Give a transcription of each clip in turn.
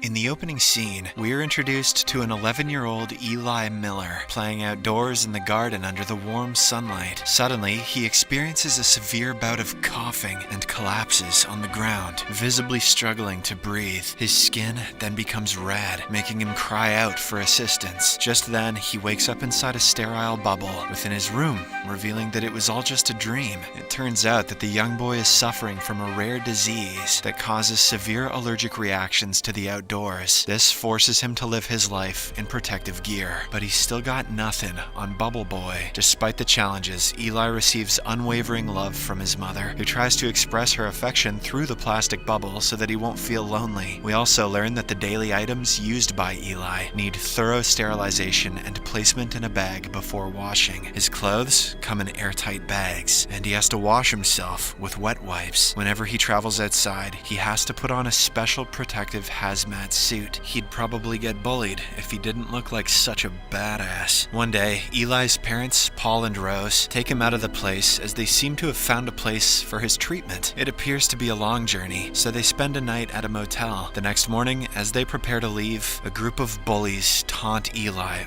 In the opening scene, we are introduced to an 11-year-old Eli Miller playing outdoors in the garden under the warm sunlight. Suddenly, he experiences a severe bout of coughing and collapses on the ground, visibly struggling to breathe. His skin then becomes red, making him cry out for assistance. Just then, he wakes up inside a sterile bubble within his room, revealing that it was all just a dream. It turns out that the young boy is suffering from a rare disease that causes severe allergic reactions to the outdoors. This forces him to live his life in protective gear, but he's still got nothing on Bubble Boy. Despite the challenges, Eli receives unwavering love from his mother, who tries to express her affection through the plastic bubble so that he won't feel lonely. We also learn that the daily items used by Eli need thorough sterilization and placement in a bag before washing. His clothes come in airtight bags, and he has to wash himself with wet wipes. Whenever he travels outside, he has to put on a special protective hazmat suit. He'd probably get bullied if he didn't look like such a badass. One day, Eli's parents, Paul and Rose, take him out of the place as they seem to have found a place for his treatment. It appears to be a long journey, so they spend a night at a motel. The next morning, as they prepare to leave, a group of bullies taunt Eli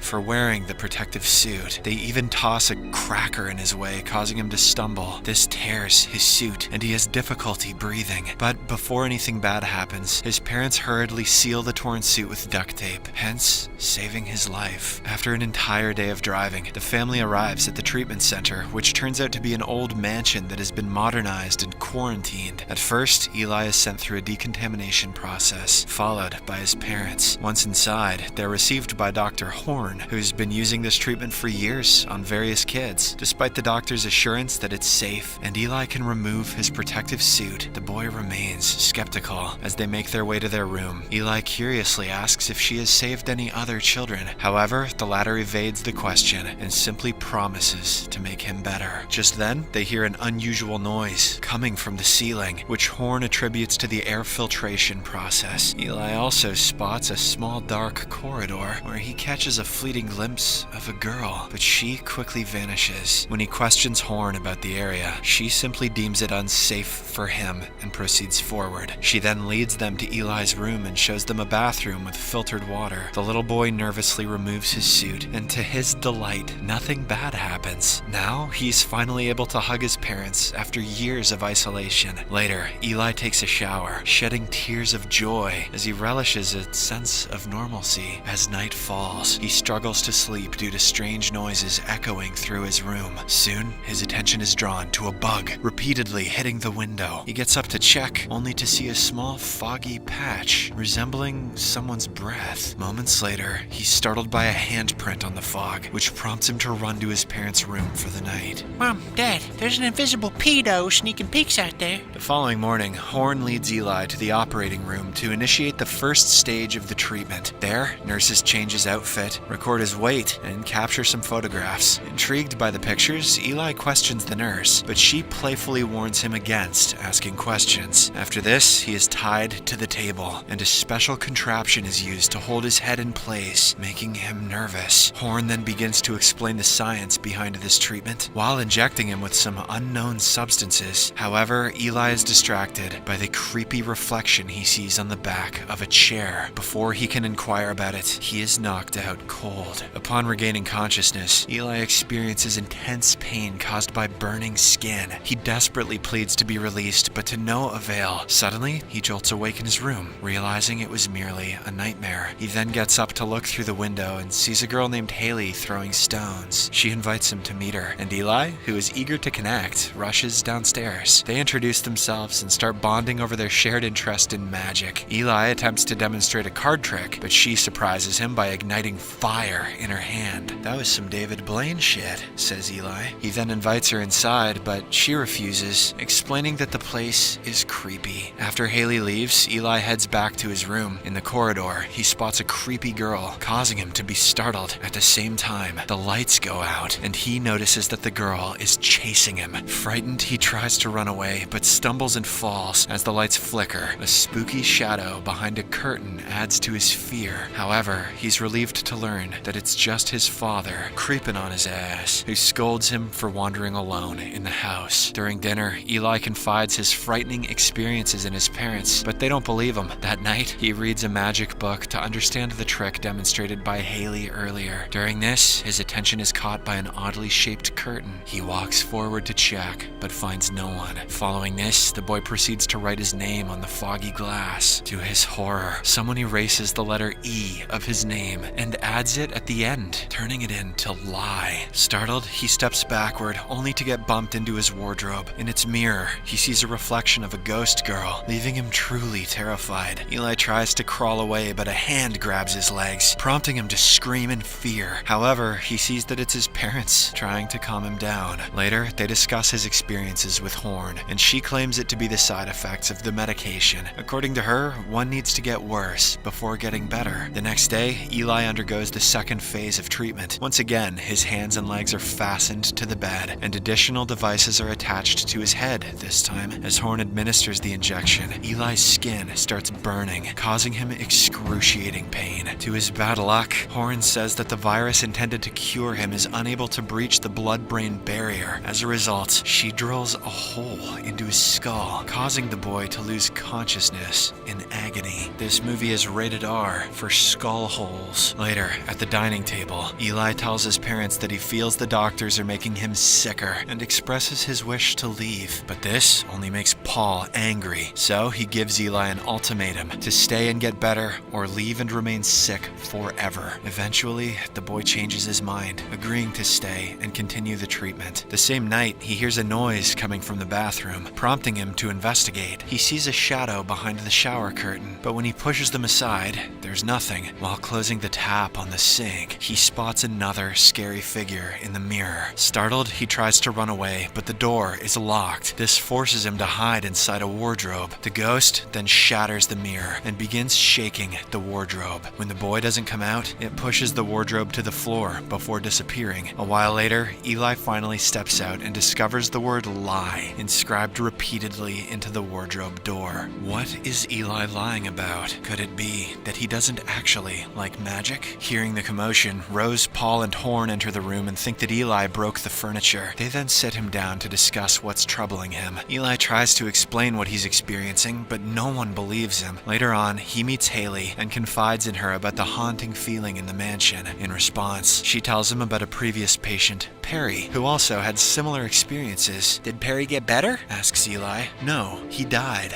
for wearing the protective suit. They even toss a cracker in his way, causing him to stumble. This tears his suit, and he has difficulty breathing. But before anything bad happens, his parents hurriedly seal the torn suit with duct tape, hence saving his life. After an entire day of driving, the family arrives at the treatment center, which turns out to be an old mansion that has been modernized and quarantined. At first, Eli is sent through a decontamination process, followed by his parents. Once inside, they're received by Dr. Horn, who's been using this treatment for years on various kids. Despite the doctor's assurance that it's safe and Eli can remove his protective suit, the boy remains skeptical. As they make their way to their room, Eli curiously asks if she has saved any other children. However, the latter evades the question and simply promises to make him better. Just then, they hear an unusual noise coming from the ceiling, which Horn attributes to the air filtration process. Eli also spots a small dark corridor where he catches a fleeting glimpse of a girl, but she quickly vanishes. When he questions Horn about the area, she simply deems it unsafe for him and proceeds forward. She then leads them to Eli's room and shows them a bathroom with filtered water. The little boy nervously removes his suit, and to his delight, nothing bad happens. Now, he's finally able to hug his parents after years of isolation. Later, Eli takes a shower, shedding tears of joy as he relishes a sense of normalcy. As night falls, he struggles to sleep due to strange noises echoing through his room. Soon, his attention is drawn to a bug repeatedly hitting the window. He gets up to check, only to see a small foggy patch resembling someone's breath. Moments later, he's startled by a handprint on the fog, which prompts him to run to his parents' room for the night. Mom, Dad, there's an invisible pedo sneaking peeks out there. The following morning, Horn leads Eli to the operating room to initiate the first stage of the treatment. There, nurses change his outfit, record his weight, and capture some photographs. Intrigued by the pictures, Eli questions the nurse, but she playfully warns him against asking questions. After this, he is tied to the table, and a special contraption is used to hold his head in place, making him nervous. Horn then begins to explain the science behind this treatment, while injecting him with some unknown substances. However, Eli is distracted by the creepy reflection he sees on the back of a chair. Before he can inquire about it, he is knocked out cold. Upon regaining consciousness, Eli experiences intense pain caused by burning skin. He desperately pleads to be released, but to no avail. Suddenly, he jolts awake in his room, realizing it was merely a nightmare. He then gets up to look through the window and sees a girl named Haley throwing stones. She invites him to meet her, and Eli, who is eager to connect, rushes downstairs. They introduce themselves and start bonding over their shared interest in magic. Eli attempts to demonstrate a card trick, but she surprises him by igniting fire in her hand. "That was some David Blaine shit," says Eli. He then invites her inside, but she refuses, explaining that the place is creepy. After Haley leaves, Eli heads back to his room. In the corridor, he spots a creepy girl, causing him to be startled. At the same time, the lights go out, and he notices that the girl is chasing him. Frightened, he tries to run away, but stumbles and falls as the lights flicker. A spooky shadow behind a curtain adds to his fear. However, he's relieved to learn that it's just his father, creeping on his ass, who scolds him for wandering alone in the house. During dinner, Eli confides his frightening experiences in his parents, but they don't believe him. That That night, he reads a magic book to understand the trick demonstrated by Haley earlier. During this, his attention is caught by an oddly shaped curtain. He walks forward to check, but finds no one. Following this, the boy proceeds to write his name on the foggy glass. To his horror, someone erases the letter E of his name and adds it at the end, turning it into lie. Startled, he steps backward, only to get bumped into his wardrobe. In its mirror, he sees a reflection of a ghost girl, leaving him truly terrified. Eli tries to crawl away, but a hand grabs his legs, prompting him to scream in fear. However, he sees that it's his parents trying to calm him down. Later, they discuss his experiences with Horn, and she claims it to be the side effects of the medication. According to her, one needs to get worse before getting better. The next day, Eli undergoes the second phase of treatment. Once again, his hands and legs are fastened to the bed, and additional devices are attached to his head this time. As Horn administers the injection, Eli's skin starts burning, causing him excruciating pain. To his bad luck, Horn says that the virus intended to cure him is unable to breach the blood-brain barrier. As a result, she drills a hole into his skull, causing the boy to lose consciousness in agony. This movie is rated R for skull holes. Later, at the dining table, Eli tells his parents that he feels the doctors are making him sicker and expresses his wish to leave. But this only makes Paul angry, so he gives Eli an ultimatum to stay and get better or leave and remain sick forever. Eventually, the boy changes his mind, agreeing to stay and continue the treatment. The same night, he hears a noise coming from the bathroom, prompting him to investigate. He sees a shadow behind the shower curtain, but when he pushes them aside, there's nothing. While closing the tap on the sink, he spots another scary figure in the mirror. Startled, he tries to run away, but the door is locked. This forces him to hide inside a wardrobe. The ghost then shatters the mirror and begins shaking the wardrobe. When the boy doesn't come out, it pushes the wardrobe to the floor before disappearing. A while later, Eli finally steps out and discovers the word lie inscribed repeatedly into the wardrobe door. What is Eli lying about? Could it be that he doesn't actually like magic? Hearing the commotion, Rose, Paul, and Horn enter the room and think that Eli broke the furniture. They then sit him down to discuss what's troubling him. Eli tries to explain what he's experiencing, but no one believes him. Later on, he meets Haley and confides in her about the haunting feeling in the mansion. In response, she tells him about a previous patient, Perry, who also had similar experiences. Did Perry get better? Asks Eli. No, he died.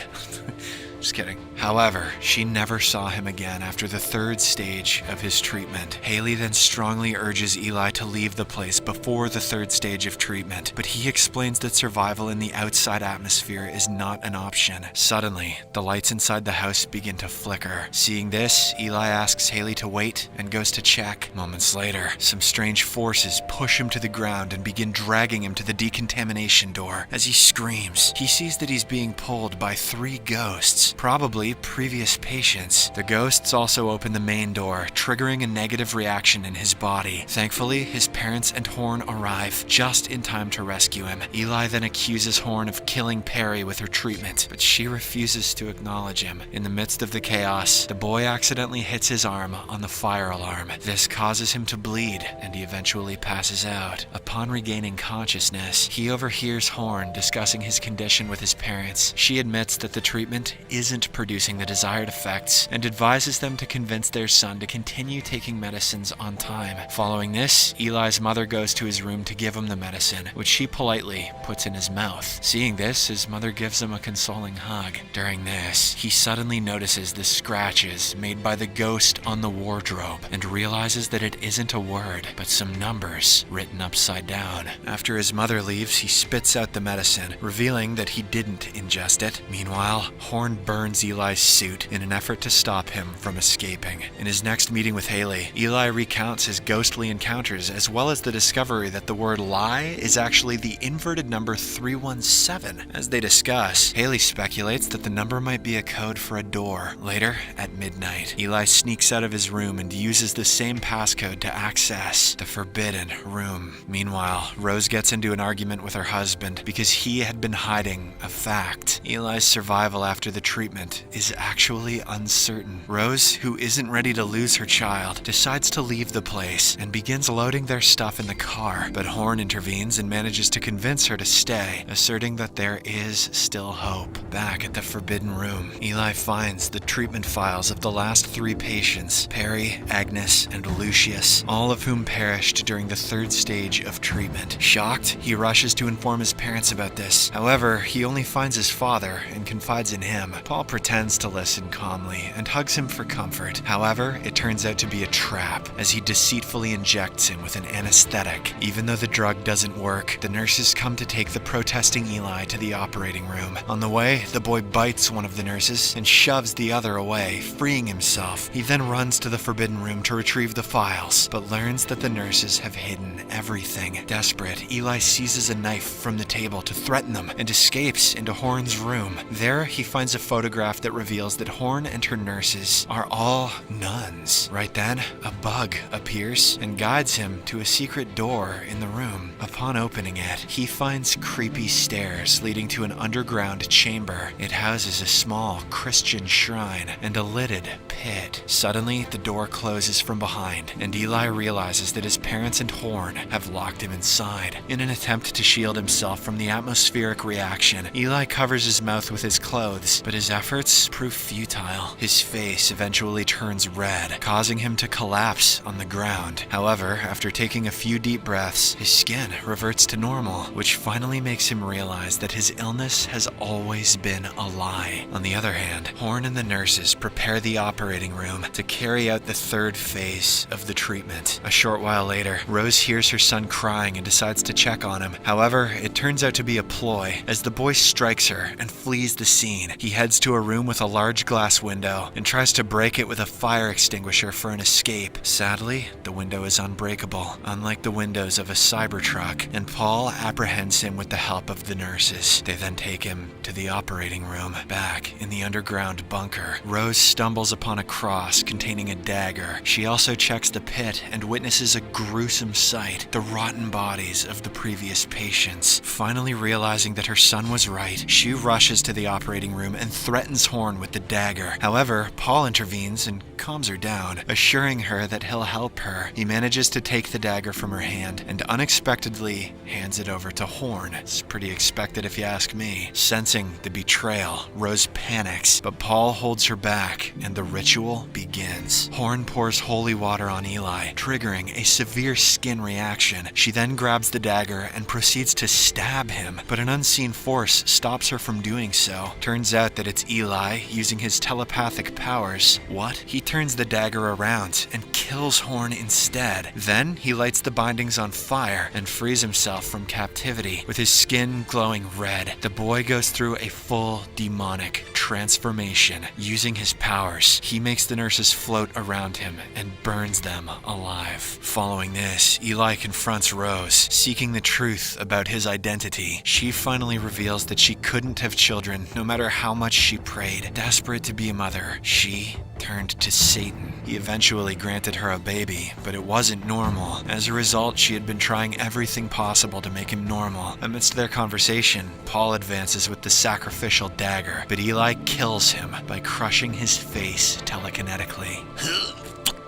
Just kidding. However, she never saw him again after the third stage of his treatment. Haley then strongly urges Eli to leave the place before the third stage of treatment, but he explains that survival in the outside atmosphere is not an option. Suddenly, the lights inside the house begin to flicker. Seeing this, Eli asks Haley to wait and goes to check. Moments later, some strange forces push him to the ground and begin dragging him to the decontamination door. As he screams, he sees that he's being pulled by 3 ghosts, probably previous patients. The ghosts also open the main door, triggering a negative reaction in his body. Thankfully, his parents and Horn arrive just in time to rescue him. Eli then accuses Horn of killing Perry with her treatment, but she refuses to acknowledge him. In the midst of the chaos, the boy accidentally hits his arm on the fire alarm. This causes him to bleed, and he eventually passes out. Upon regaining consciousness, he overhears Horn discussing his condition with his parents. She admits that the treatment isn't producing the desired effects and advises them to convince their son to continue taking medicines on time. Following this, Eli's mother goes to his room to give him the medicine, which she politely puts in his mouth. Seeing this, his mother gives him a consoling hug. During this, he suddenly notices the scratches made by the ghost on the wardrobe and realizes that it isn't a word, but some numbers written upside down. After his mother leaves, he spits out the medicine, revealing that he didn't ingest it. Meanwhile, Horn burns Eli's suit in an effort to stop him from escaping. In his next meeting with Haley, Eli recounts his ghostly encounters as well as the discovery that the word lie is actually the inverted number 317. As they discuss, Haley speculates that the number might be a code for a door. Later, at midnight, Eli sneaks out of his room and uses the same passcode to access the forbidden room. Meanwhile, Rose gets into an argument with her husband because he had been hiding a fact. Eli's survival after the treatment treatment is actually uncertain. Rose, who isn't ready to lose her child, decides to leave the place and begins loading their stuff in the car, but Horn intervenes and manages to convince her to stay, asserting that there is still hope. Back at the Forbidden Room, Eli finds the treatment files of the last 3 patients, Perry, Agnes, and Lucius, all of whom perished during the 3rd stage of treatment. Shocked, he rushes to inform his parents about this. However, he only finds his father and confides in him. Paul pretends to listen calmly and hugs him for comfort. However, it turns out to be a trap, as he deceitfully injects him with an anesthetic. Even though the drug doesn't work, the nurses come to take the protesting Eli to the operating room. On the way, the boy bites one of the nurses and shoves the other away, freeing himself. He then runs to the Forbidden Room to retrieve the files, but learns that the nurses have hidden everything. Desperate, Eli seizes a knife from the table to threaten them and escapes into Horn's room. There, he finds a photograph that reveals that Horn and her nurses are all nuns. Right then, a bug appears and guides him to a secret door in the room. Upon opening it, he finds creepy stairs leading to an underground chamber. It houses a small Christian shrine and a lidded pit. Suddenly, the door closes from behind, and Eli realizes that his parents and Horn have locked him inside. In an attempt to shield himself from the atmospheric reaction, Eli covers his mouth with his clothes, but his efforts prove futile. His face eventually turns red, causing him to collapse on the ground. However, after taking a few deep breaths, his skin reverts to normal, which finally makes him realize that his illness has always been a lie. On the other hand, Horn and the nurses prepare the operating room to carry out the 3rd phase of the treatment. A short while later, Rose hears her son crying and decides to check on him. However, it turns out to be a ploy, as the boy strikes her and flees the scene. He heads to a room with a large glass window and tries to break it with a fire extinguisher for an escape. Sadly, the window is unbreakable, unlike the windows of a Cybertruck, and Paul apprehends him with the help of the nurses. They then take him to the operating room. Back in the underground bunker, Rose stumbles upon a cross containing a dagger. She also checks the pit and witnesses a gruesome sight, the rotten bodies of the previous patients. Finally realizing that her son was right, she rushes to the operating room and threatens Horn with the dagger. However, Paul intervenes and calms her down, assuring her that he'll help her. He manages to take the dagger from her hand and unexpectedly hands it over to Horn. It's pretty expected if you ask me. Sensing the betrayal, Rose panics, but Paul holds her back and the ritual begins. Horn pours holy water on Eli, triggering a severe skin reaction. She then grabs the dagger and proceeds to stab him, but an unseen force stops her from doing so. Turns out that it's Eli using his telepathic powers. What? He turns the dagger around and kills Horn instead. Then he lights the bindings on fire and frees himself from captivity. With his skin glowing red, the boy goes through a full demonic transformation. Using his powers, he makes the nurses float around him and burns them alive. Following this, Eli confronts Rose, seeking the truth about his identity. She finally reveals that she couldn't have children no matter how much she prayed. Desperate to be a mother, she turned to Satan. He eventually granted her a baby, but it wasn't normal. As a result, she had been trying everything possible to make him normal. Amidst their conversation, Paul advances with the sacrificial dagger, but Eli kills him by crushing his face telekinetically.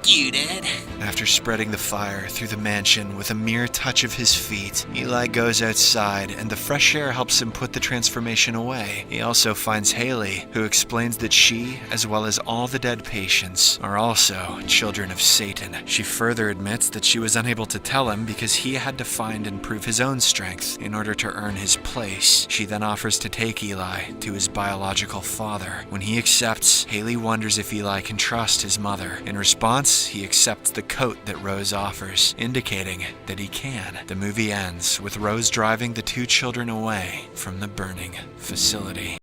You, Dad. After spreading the fire through the mansion with a mere touch of his feet, Eli goes outside and the fresh air helps him put the transformation away. He also finds Haley, who explains that she, as well as all the dead patients, are also children of Satan. She further admits that she was unable to tell him because he had to find and prove his own strength in order to earn his place. She then offers to take Eli to his biological father. When he accepts, Haley wonders if Eli can trust his mother. In response, he accepts the coat that Rose offers, indicating that he can. The movie ends with Rose driving the 2 children away from the burning facility.